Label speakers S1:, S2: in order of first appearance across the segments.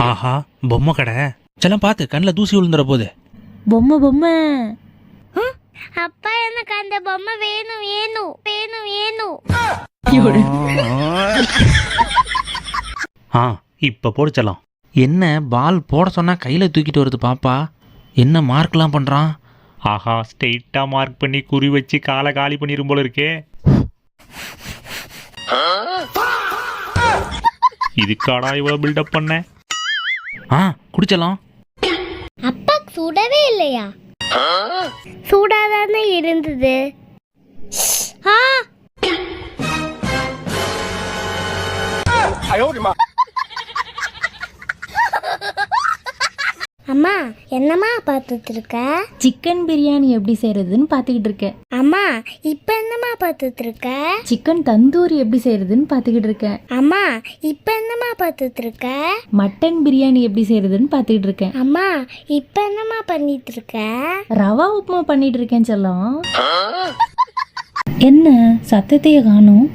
S1: ஆஹா பொம்மை கடை. செல்லம் பார்த்து கண்ணில் தூசி விழுந்துற போது.
S2: பொம்மை
S3: அப்பா எனக்கு அந்த பொம்மை வேணும் வேணும் வேணும் வேணும்.
S1: இப்போ போடு செல்லம். என்ன பால் போட சொன்னா கையில் தூக்கிட்டு வருது பாப்பா. என்ன மார்க்லாம் பண்ணுறான்? ஆஹா ஸ்ட்ரெயிட்டாக மார்க் பண்ணி குறி வச்சு காலை காலி பண்ணிடும் போல இருக்கே. இதுக்காடா இவ்வளோ பில்டப் பண்ண? குடிச்சலாம்.
S3: அப்பா சுடவே இல்லையா? சூடாதானே இருந்தது. அம்மா என்னம்மா பார்த்துட்டு இருக்க?
S2: சிக்கன் பிரியாணி எப்படி செய்யறதுன்னு பார்த்துக்கிட்டு இருக்கேன்.
S3: அம்மா இப்ப என்னம்மா பார்த்துட்டு இருக்க?
S2: சிக்கன் தந்தூரி எப்படி செய்யறதுன்னு பார்த்துக்கிட்டு இருக்கேன்.
S3: அம்மா இப்ப என்னம்மா பார்த்துட்டு இருக்க?
S2: மட்டன் பிரியாணி எப்படி செய்யறதுன்னு பார்த்துக்கிட்டு இருக்கேன்.
S3: அம்மா இப்ப என்னம்மா பண்ணிட்டு இருக்க?
S2: ரவா உப்புமா பண்ணிட்டு இருக்கேன் செல்லம். என்ன சத்தத்தையே காணும்?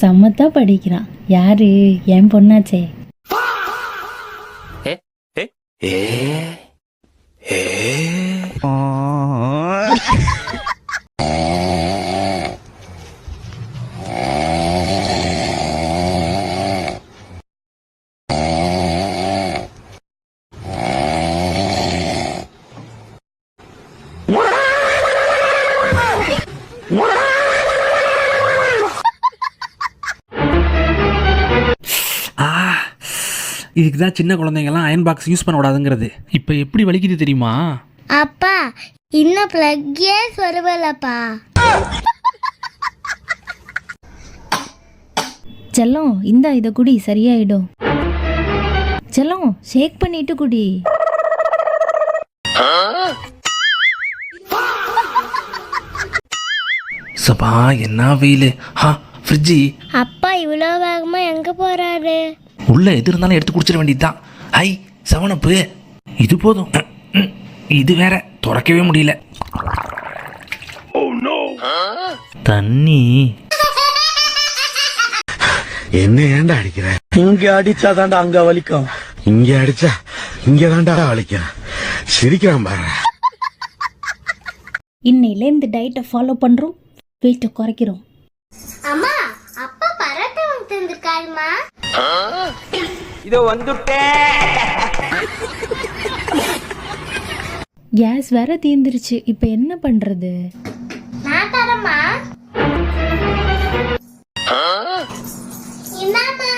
S2: சம்மத்தா படிக்கிறான். யாரு? என் பொண்ணாச்சே.
S1: இதுக்கு தான் சின்ன குழந்தைங்கலாம் அயன் பாக்ஸ் யூஸ் பண்ணக்கூடாதுங்கிறது. இப்போ எப்படி வலிக்குது தெரியுமா?
S3: அப்பா இன்னும் பிளக்கே சொருவலப்பா.
S2: செல்லம் இந்தா இதை குடி, சரியாயிடும். செல்லம் ஷேக் பண்ணிட்டு குடி.
S1: சபா என்ன வெயில். ஃப்ரிட்ஜி.
S3: அப்பா இவ்வளோ வேகமா எங்க போறாரு?
S1: உள்ள எது இருந்தாலும் எடுத்து குடிச்சிட வேண்டியதுதான். ஹை 7up இது போதும். இது வேற துறக்கவே முடியல. தண்ணி.
S4: என்ன ஏண்டா அடிக்கிற? இங்க அடிச்சா தாண்டா அங்க வலிக்கும், இங்க அடிச்சா இங்க தாண்டா வலிக்கும். சிரிக்கிறான் பாரு.
S2: இன்னையில இந்த டயட்டை ஃபாலோ பண்றோம், வெயிட்டை குறைக்கிறோம்.
S3: அம்மா அப்பா பரோட்டா வாங்கி தந்திருக்காருமா.
S5: இதோ வந்துட்டேன்.
S2: கேஸ் வேற தீந்துருச்சு, இப்ப என்ன பண்றது?
S3: நான் தரமா? இந்தாமா.